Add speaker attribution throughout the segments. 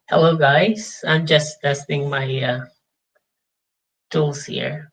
Speaker 1: Hello, guys. I'm just testing my tools here.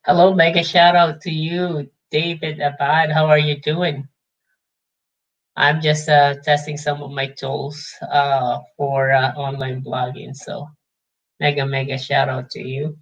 Speaker 1: Hello, mega shout out to you, David Abad. How are you doing? I'm just testing some of my tools for online blogging. So, mega shout out to you.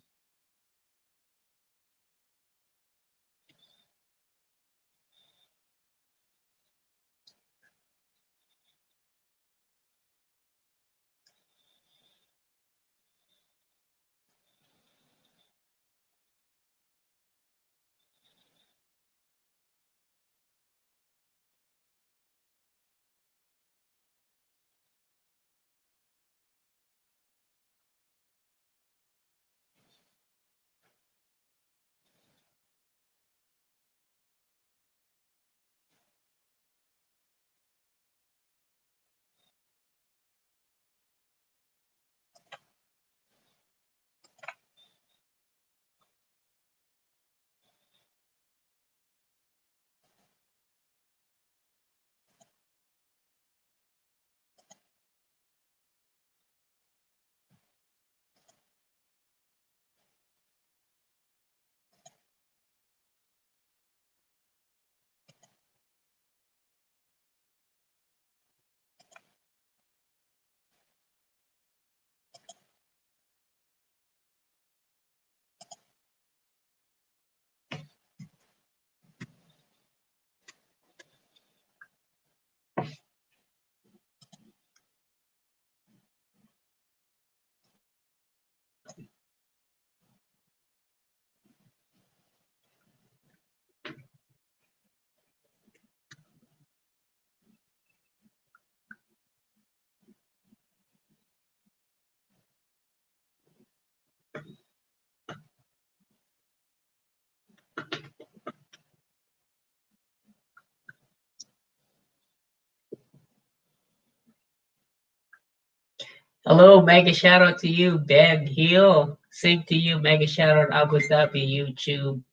Speaker 1: Hello, mega shout out to you, Ben Hill. Same to you, mega shout out Abu Dhabi, YouTube.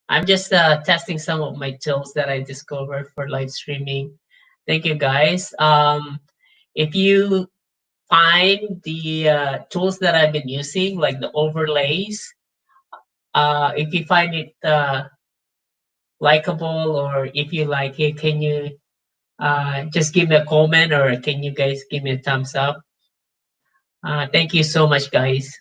Speaker 1: I'm just testing some of my tools that I discovered for live streaming. Thank you, guys. If you find the tools that I've been using, like the overlays, if you find it likable, or if you like it, can you just give me a comment, or can you guys give me a thumbs up? Thank you so much, guys.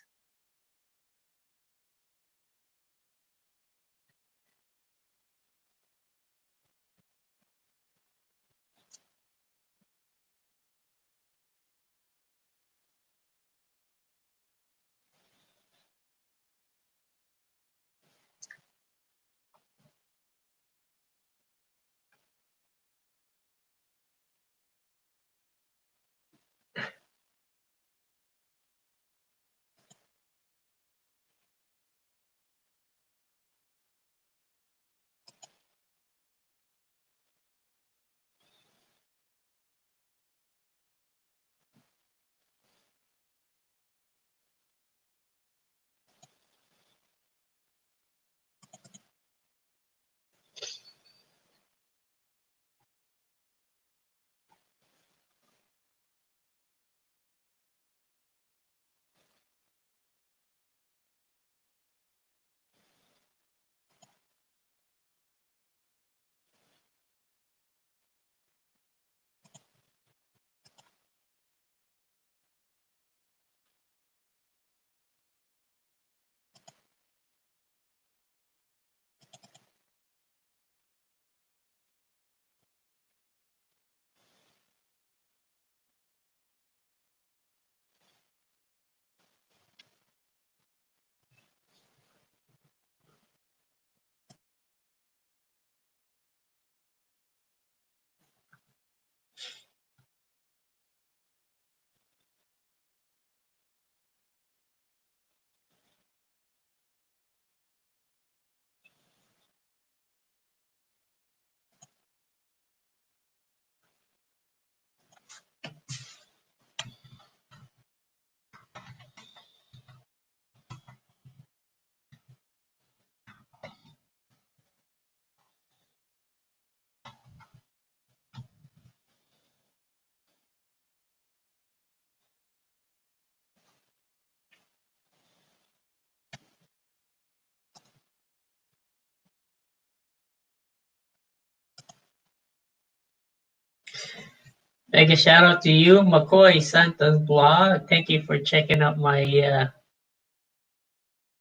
Speaker 1: Mega shout out to you, McCoy Santos Blog. Thank you for checking out my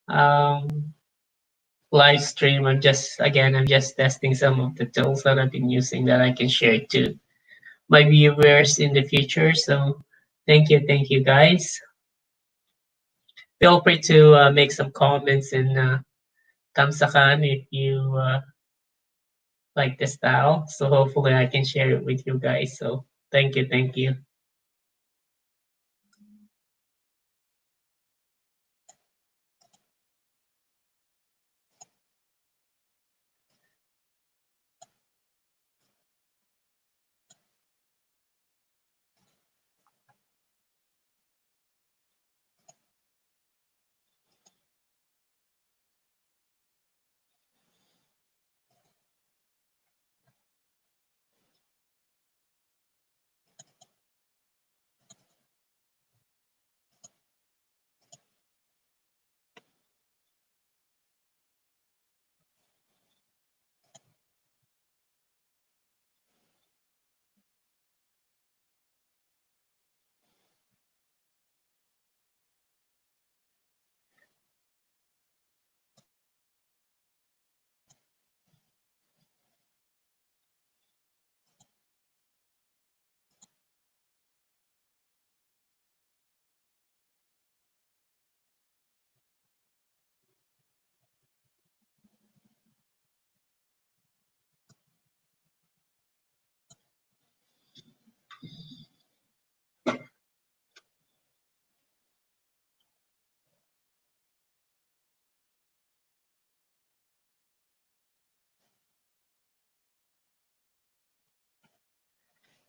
Speaker 1: um, live stream. I'm just testing some of the tools that I've been using that I can share to my viewers in the future. So thank you guys. Feel free to make some comments and tamsakan if you like the style. So hopefully I can share it with you guys. So thank you.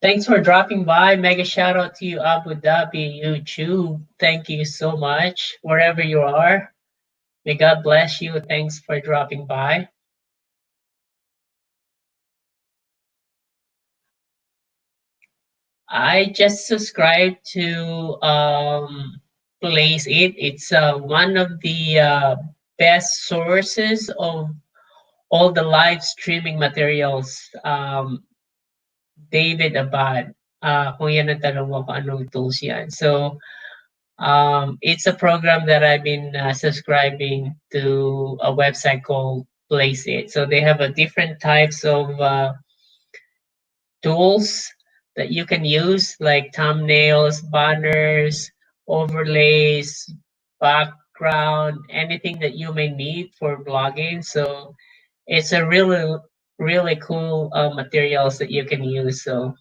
Speaker 1: Thanks for dropping by. Mega shout out to you, Abu Dhabi, YouTube. Thank you so much, wherever you are. May God bless you. Thanks for dropping by. I just subscribed to Place It. It's one of the best sources of all the live streaming materials. David Abad. Kung yan ang tanong mo kung anong tools yan. So, it's a program that I've been subscribing to a website called Place It. So they have a different types of tools that you can use, like thumbnails, banners, overlays, background, anything that you may need for blogging. So it's a really cool materials that you can use. So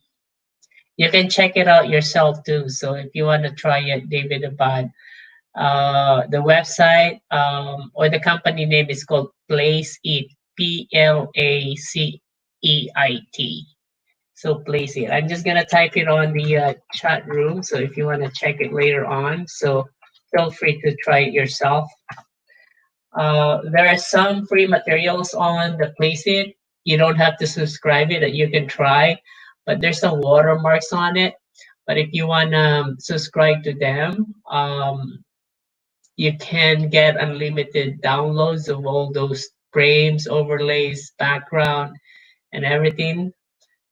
Speaker 1: you can check it out yourself too. So if you want to try it, David Abad, the website or the company name is called Place It, PLACEIT. So Place It. I'm just gonna type it on the chat room. So if you want to check it later on, so feel free to try it yourself. There are some free materials on the Place It. You don't have to subscribe it that you can try, but there's some watermarks on it. But if you want to subscribe to them, you can get unlimited downloads of all those frames, overlays, background, and everything.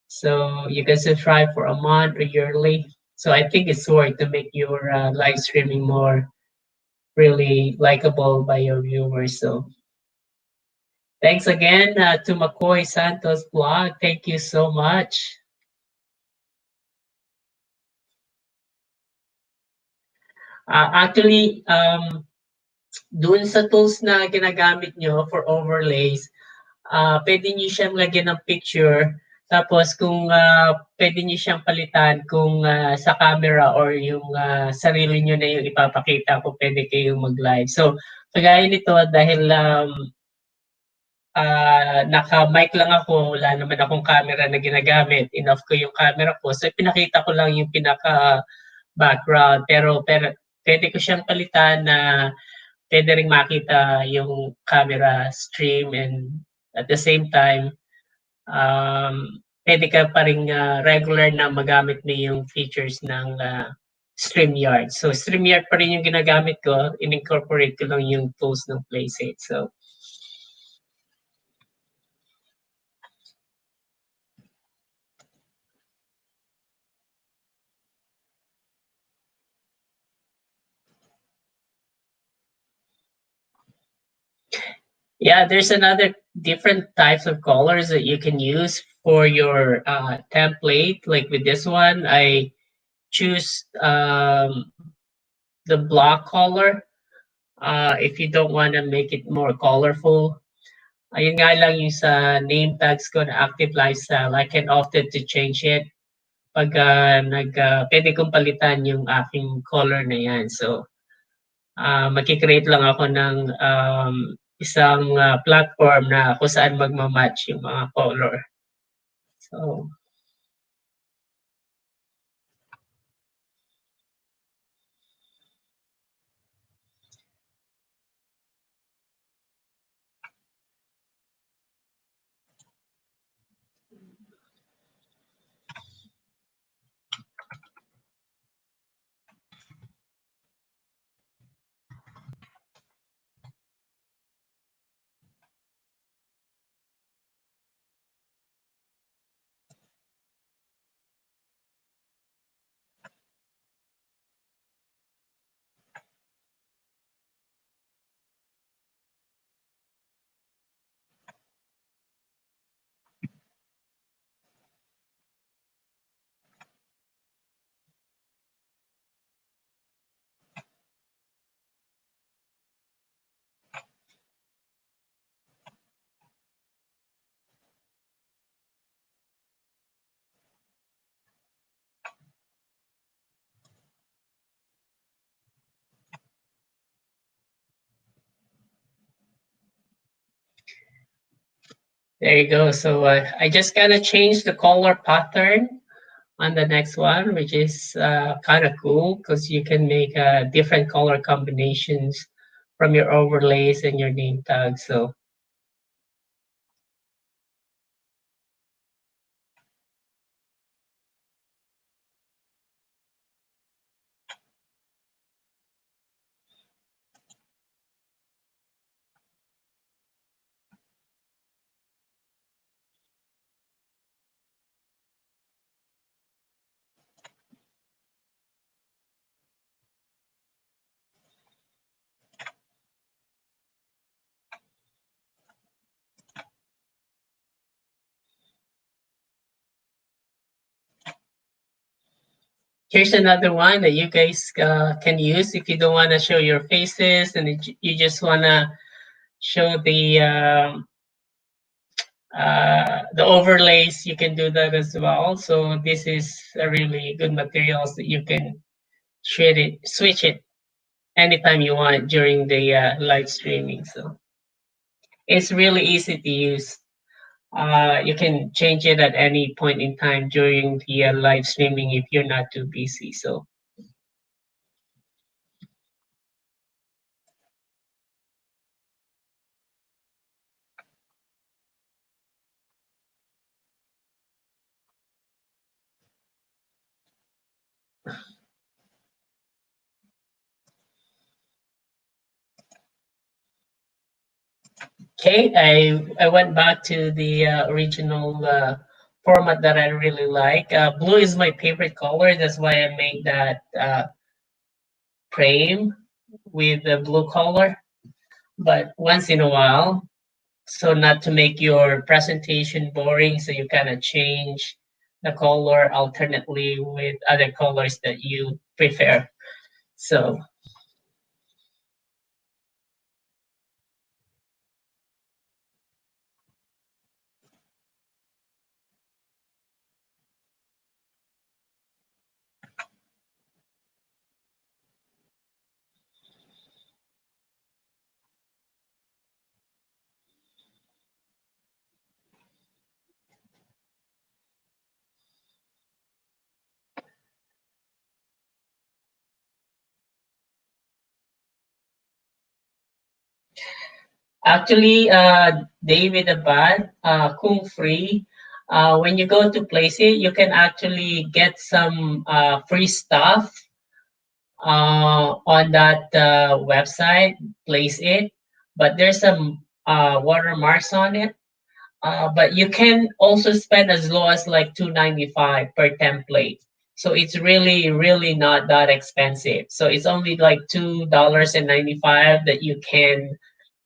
Speaker 1: So you can subscribe for a month or yearly. So I think it's worth to make your live streaming more really likable by your viewers. So thanks again to McCoy Santos Blog. Thank you so much. Actually, dun sa tools na ginagamit nyo for overlays, pwede niyo siyang lagyan ng picture. Tapos kung pwede niyo siyang palitan kung sa camera or yung sarili niyo na yung ipapakita kung pwede kayong mag-live. So, kagaya nito dahil naka-mic lang ako, wala naman akong camera na ginagamit. Enough ko yung camera ko. So, pinakita ko lang yung pinaka-background. Pero pwede ko siyang palitan na pwede ring makita yung camera stream and at the same time, pwede ka pa rin regular na magamit mo yung features ng StreamYard. So StreamYard pa rin yung ginagamit ko, in-incorporate ko lang yung tools ng Playset. So Yeah, there's another different types of colors that you can use for your template. Like with this one, I choose the block color. If you don't want to make it more colorful, ayun nga lang yung sa name tags ko na active lifestyle, I can opted to change it pag pwede kong palitan yung aking color na yan. So, magki-create lang ako ng isang platform na kung saan magma-match yung mga color. So, there you go. So I just gotta change the color pattern on the next one, which is kind of cool because you can make different color combinations from your overlays and your name tags. So here's another one that you guys can use if you don't want to show your faces and you just want to show the overlays. You can do that as well. So this is a really good materials that you can switch it anytime you want during the live streaming. So it's really easy to use. You can change it at any point in time during the live streaming if you're not too busy. So okay, I went back to the original format that I really like. Blue is my favorite color. That's why I made that frame with the blue color. But once in a while, so not to make your presentation boring, so you kind of change the color alternately with other colors that you prefer. So actually, David Abad, Kung Free, when you go to place it, you can actually get some free stuff on that website, place it, but there's some watermarks on it. But you can also spend as low as like 295 per template. So it's really, really not that expensive. So it's only like $2.95 that you can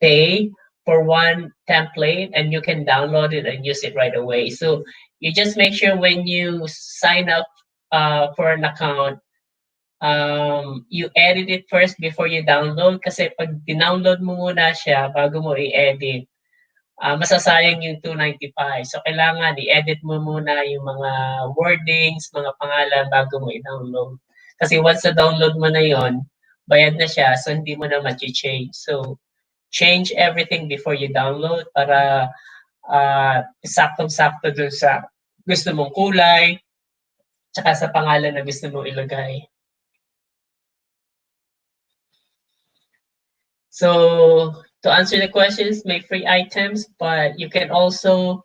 Speaker 1: pay for one template, and you can download it and use it right away. So you just make sure when you sign up for an account, you edit it first before you download. Kasi pag dinownload mo muna siya bago mo i-edit, masasayang yung 295. So kailangan i-edit mo muna yung mga wordings, mga pangalan bago mo i-download. Kasi once na download mo na yon, bayad na siya, so hindi mo na ma-change. So change everything before you download para saktong-sakto dun sa gusto mong kulay, tsaka sa pangalan na gusto mong ilagay. So to answer the questions, make free items, but you can also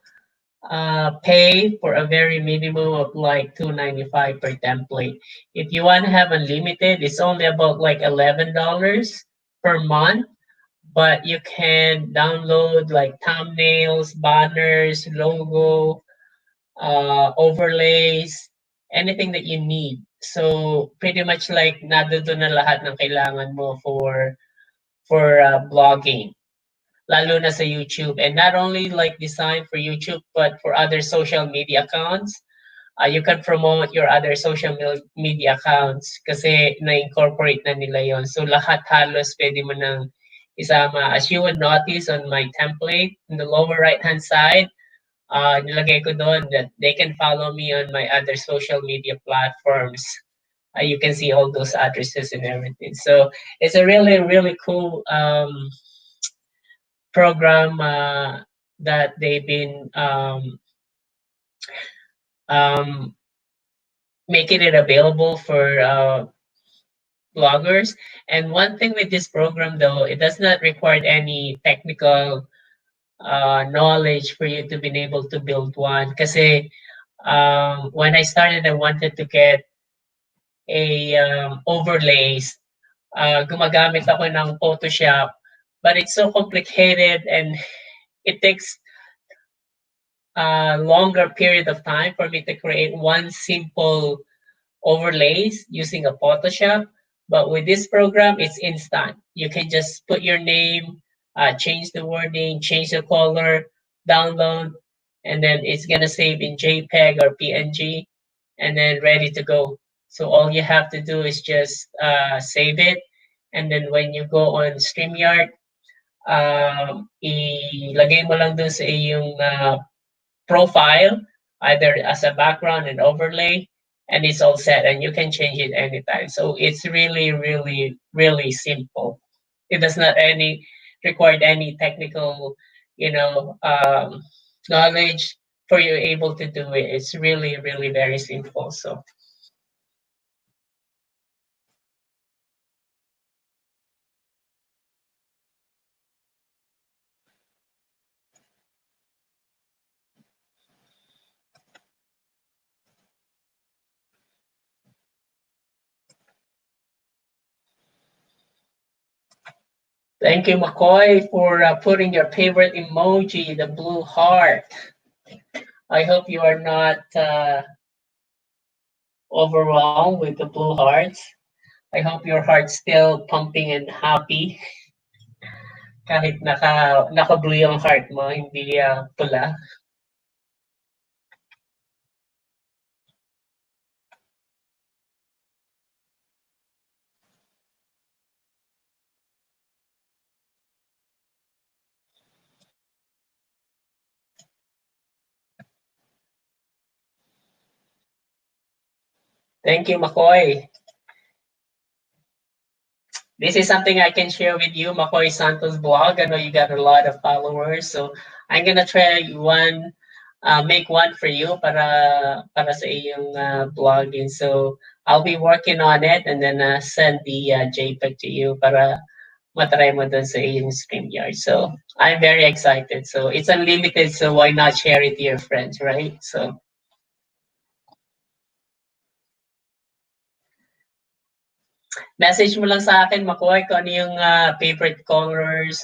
Speaker 1: pay for a very minimum of like $2.95 per template. If you want to have unlimited, it's only about like $11 per month, but you can download like thumbnails, banners, logo, overlays, anything that you need. So pretty much like nandoon na lahat ng kailangan mo for blogging, lalo na sa YouTube. And not only like designed for YouTube, but for other social media accounts. You can promote your other social media accounts kasi na-incorporate na nila yon. So lahat halos pwede mo nang isama. As you would notice on my template, in the lower right-hand side, nilagay ko doon that they can follow me on my other social media platforms. You can see all those addresses and everything. So it's a really, really cool program that they've been um, making it available for bloggers. And one thing with this program, though, it does not require any technical knowledge for you to be able to build one. Kasi when I started, I wanted to get a overlays. Gumagamit ako ng Photoshop, but it's so complicated and it takes a longer period of time for me to create one simple overlays using a Photoshop. But with this program, it's instant. You can just put your name, change the wording, change the color, download, and then it's gonna save in JPEG or PNG, and then ready to go. So all you have to do is just save it, and then when you go on StreamYard, ilagay mo lang dun sa iyong profile, either as a background and overlay, and it's all set, and you can change it anytime. So it's really, really, really simple. It does not require any technical, knowledge for you able to do it. It's really, really very simple. So thank you, McCoy, for putting your favorite emoji, the blue heart. I hope you are not overwhelmed with the blue hearts. I hope your heart's still pumping and happy kahit naka-blue yung heart mo, hindi pula. Thank you, McCoy. This is something I can share with you, McCoy Santos blog. I know you got a lot of followers, so I'm gonna try make one for you para sa iyong blogging. So I'll be working on it and then send the JPEG to you para matry mo dun sa iyong StreamYard. So I'm very excited. So it's unlimited, so why not share it to your friends, right? So message mo lang sa akin, McCoy, kung ano yung favorite colors,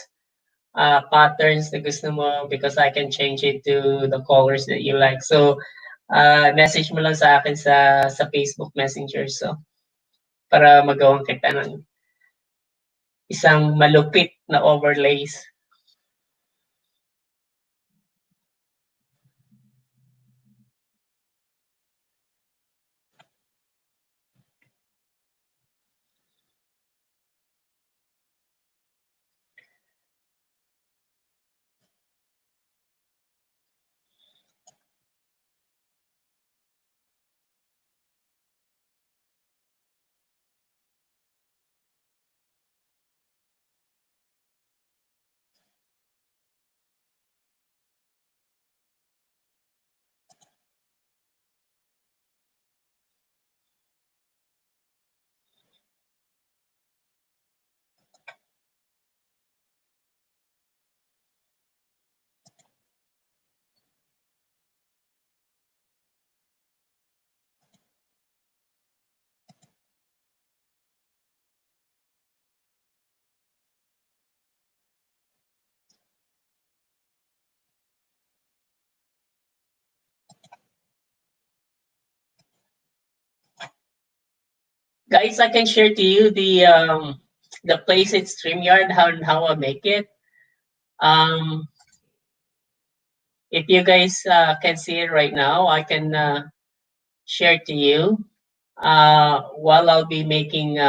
Speaker 1: patterns na gusto mo, because I can change it to the colors that you like. So, message mo lang sa akin sa Facebook Messenger. So, para magawang kita ng isang malupit na overlays. Guys, I can share to you the place it's StreamYard, how I make it. Um, if you guys can see it right now, I can share to you while I'll be making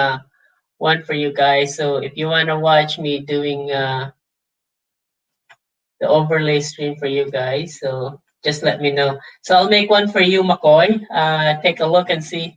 Speaker 1: one for you guys. So if you want to watch me doing the overlay stream for you guys, so just let me know. So I'll make one for you, McCoy. Take a look and see.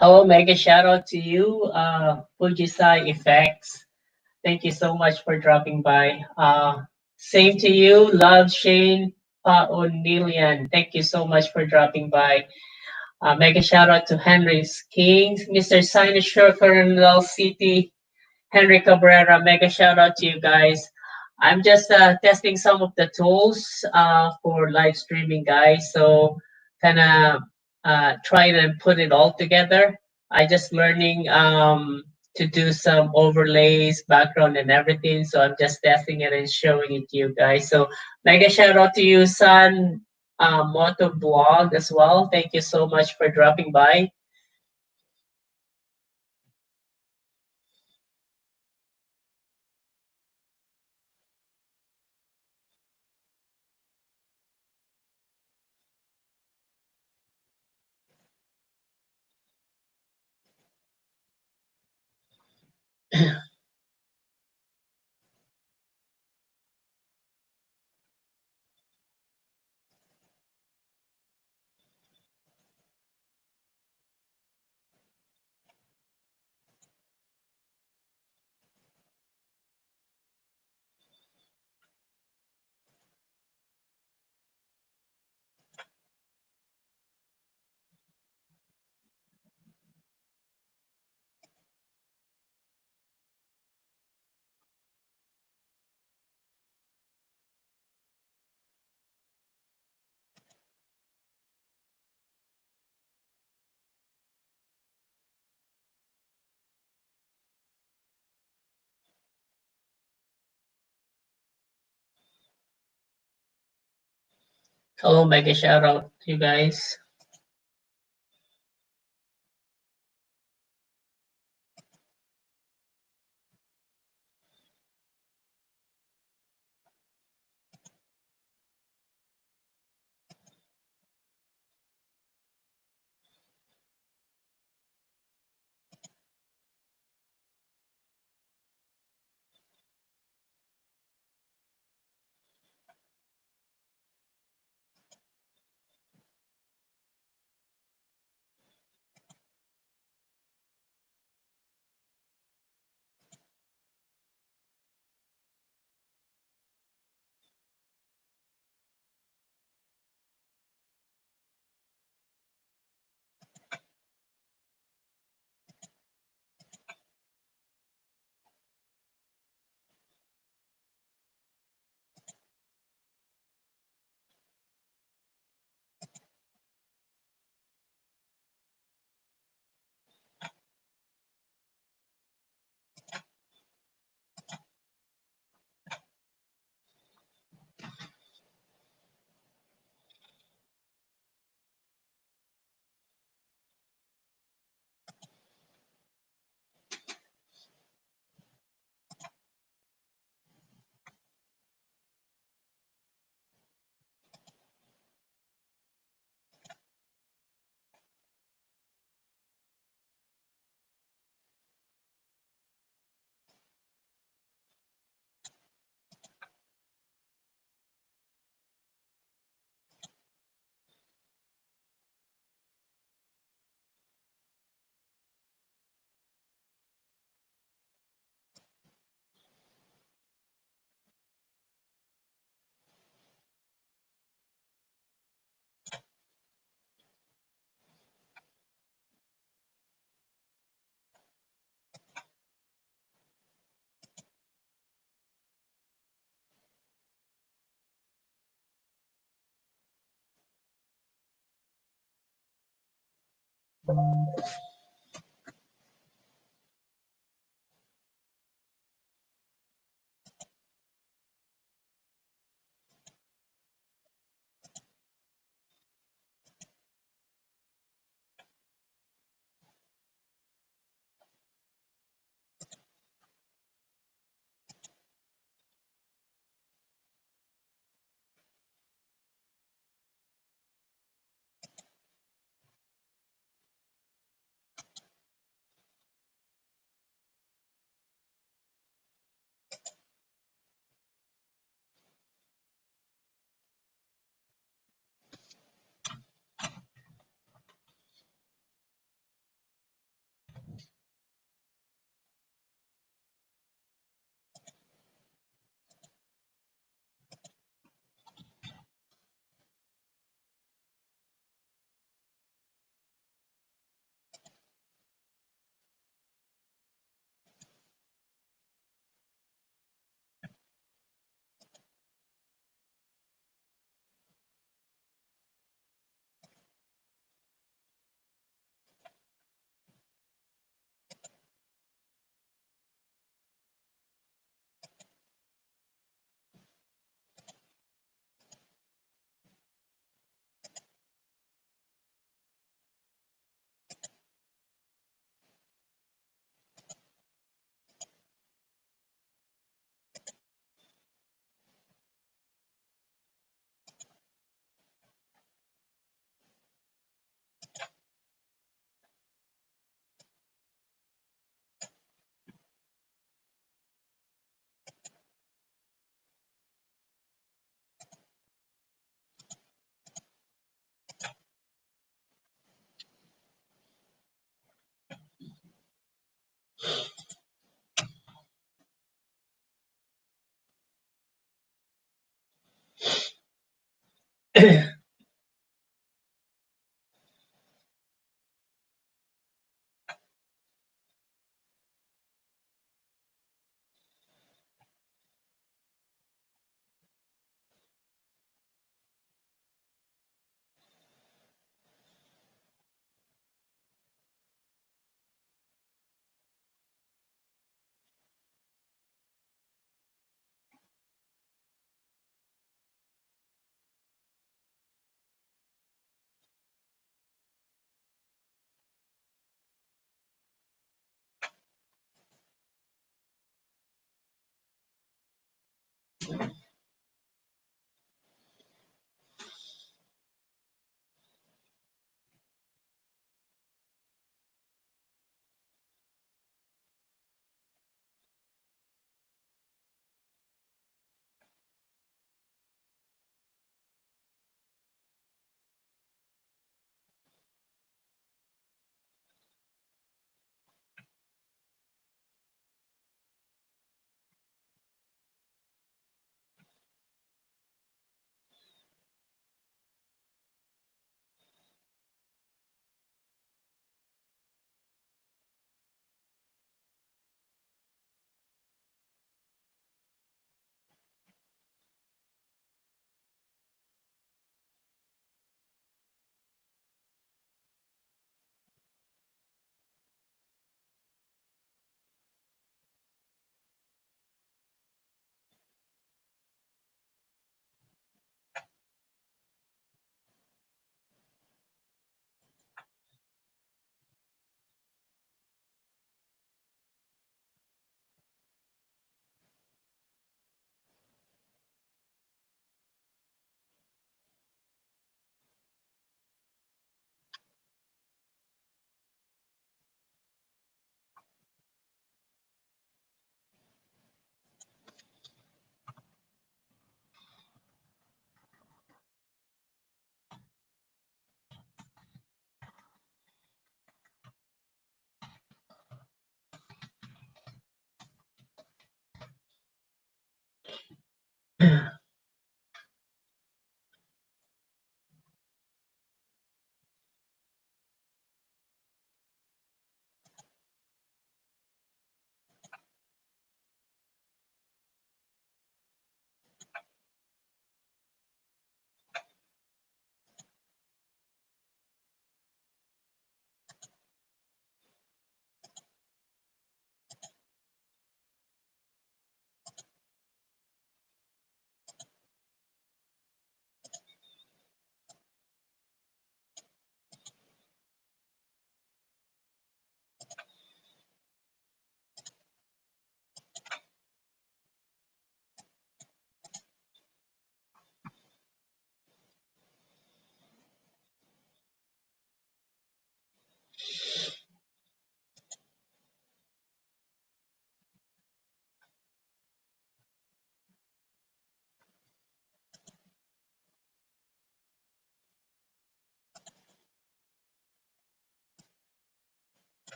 Speaker 1: Hello, mega shout out to you, Fujisai Effects. Thank you so much for dropping by. Same to you, Love Shane O'Neillian. Thank you so much for dropping by. Mega shout out to Henry's Kings, Mr. Sinosure, Colonel City, Henry Cabrera. Mega shout out to you guys. I'm just testing some of the tools for live streaming, guys. So kind of try and put it all together. I just learning to do some overlays, background, and everything. So I'm just testing it and showing it to you guys. So mega shout out to you, San Moto Blog as well. Thank you so much for dropping by. Hello, mega shout out to you guys.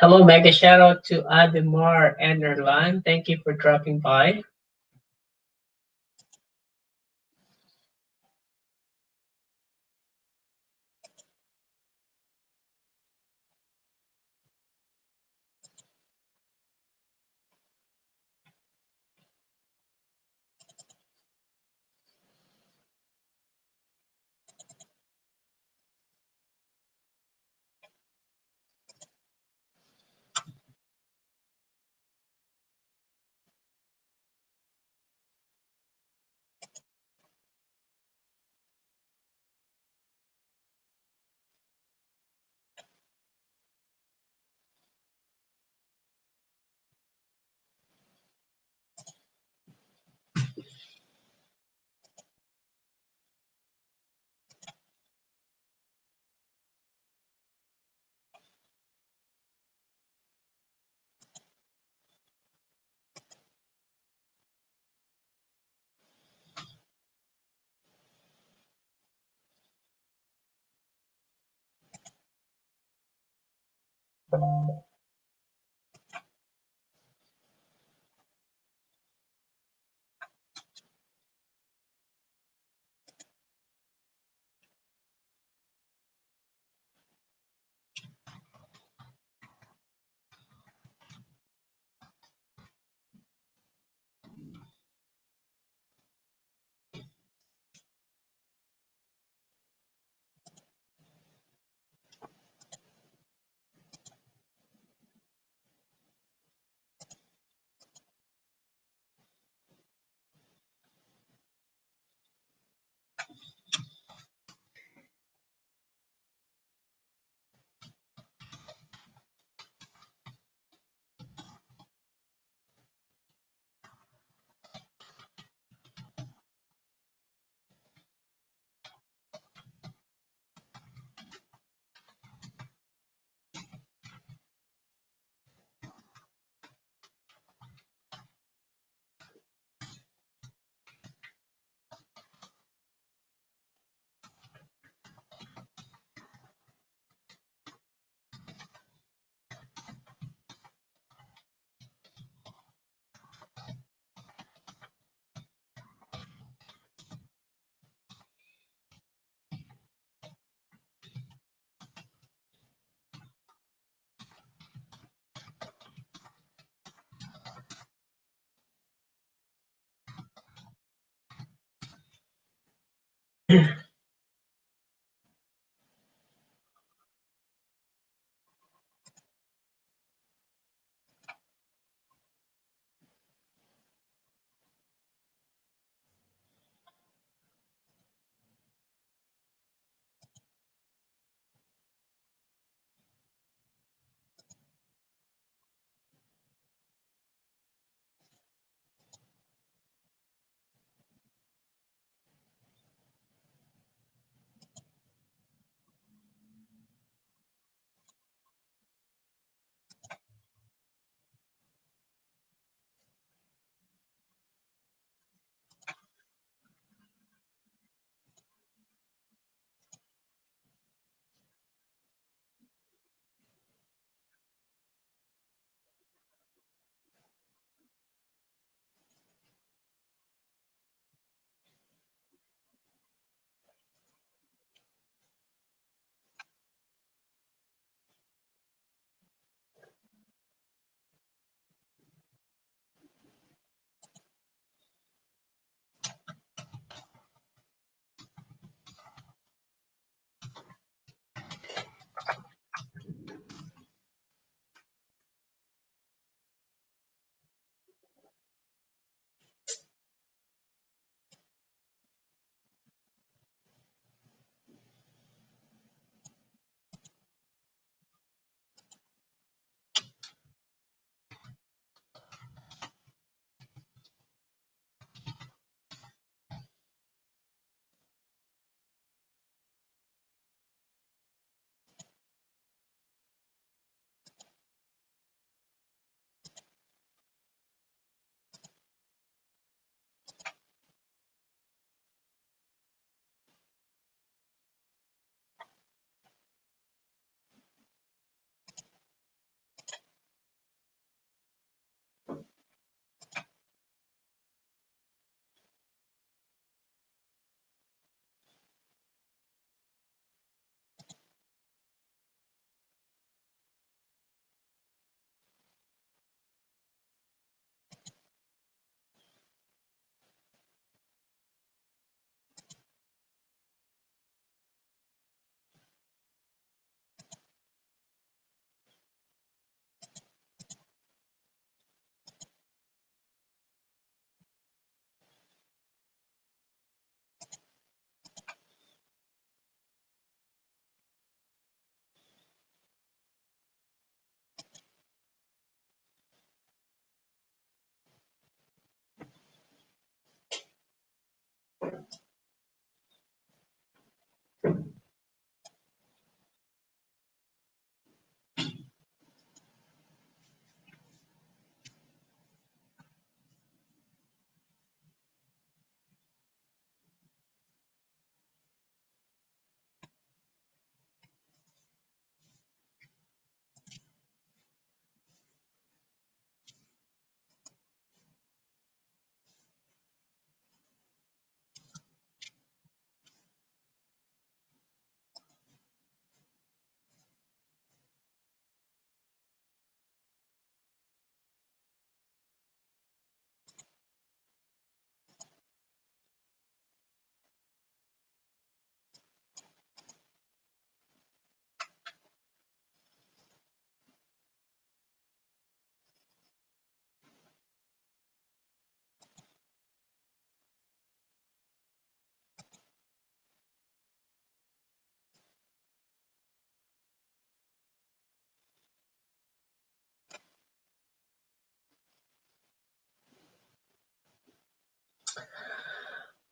Speaker 1: Hello, mega shout out to Ademar and Erlan. Thank you for dropping by.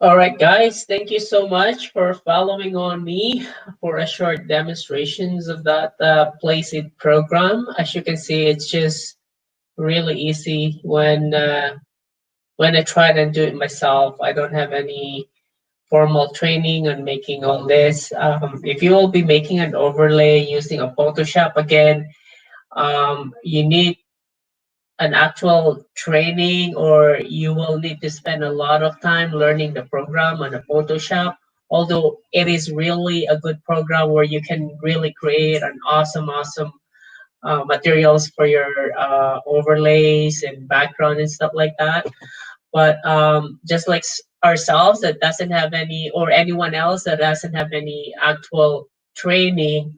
Speaker 1: All right, guys, thank you so much for following on me for a short demonstrations of that Placeit program. As you can see, it's just really easy when I try to do it myself. I don't have any formal training on making all this. If you will be making an overlay using a Photoshop again, you need an actual training, or you will need to spend a lot of time learning the program on a Photoshop. Although it is really a good program where you can really create an awesome materials for your overlays and background and stuff like that. But just like ourselves that doesn't have any, or anyone else that doesn't have any actual training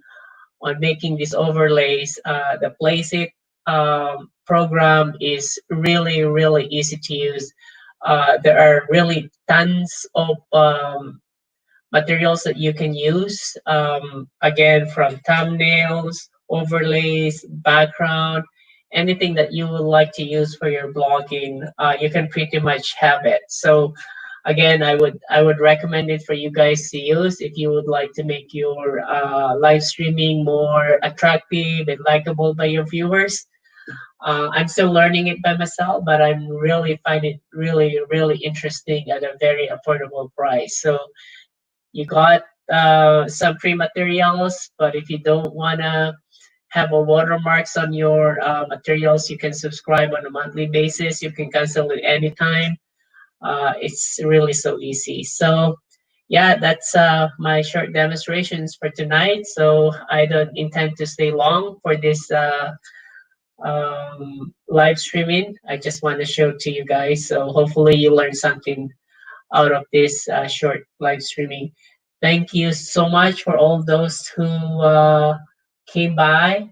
Speaker 1: on making these overlays, the Placeit program is really, really easy to use. There are really tons of materials that you can use. Again, from thumbnails, overlays, background, anything that you would like to use for your blogging, you can pretty much have it. So again, I would recommend it for you guys to use if you would like to make your live streaming more attractive and likable by your viewers. I'm still learning it by myself, but I'm really find it really, really interesting at a very affordable price. So you got some free materials, but if you don't wanna have a watermarks on your materials, you can subscribe on a monthly basis. You can cancel it anytime. It's really so easy. So yeah, that's my short demonstrations for tonight. So I don't intend to stay long for this live streaming. I just want to show to you guys. So hopefully you learn something out of this short live streaming. Thank you so much for all those who came by.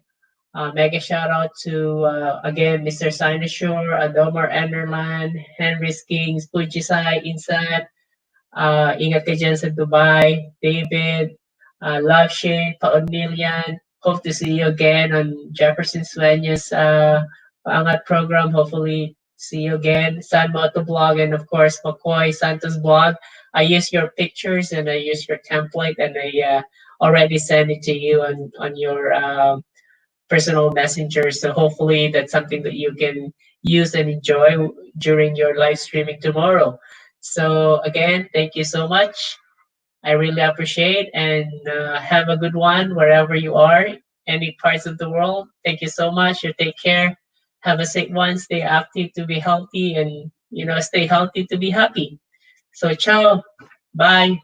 Speaker 1: Mega shout out to again Mr. Sinosure, Adomar Enderland, Henry Skings, Fujisai, Insat, ingat ka dyan sa Dubai, David, Love Shane, Paunilian. Hope to see you again on Jefferson Sueños Paangat program. Hopefully see you again. San Moto blog and of course McCoy Santos blog. I use your pictures and I use your template and I already sent it to you on your personal messenger. So hopefully that's something that you can use and enjoy during your live streaming tomorrow. So again, thank you so much. I really appreciate and have a good one wherever you are, any parts of the world. Thank you so much. You take care. Have a safe one. Stay active to be healthy and stay healthy to be happy. So ciao. Bye.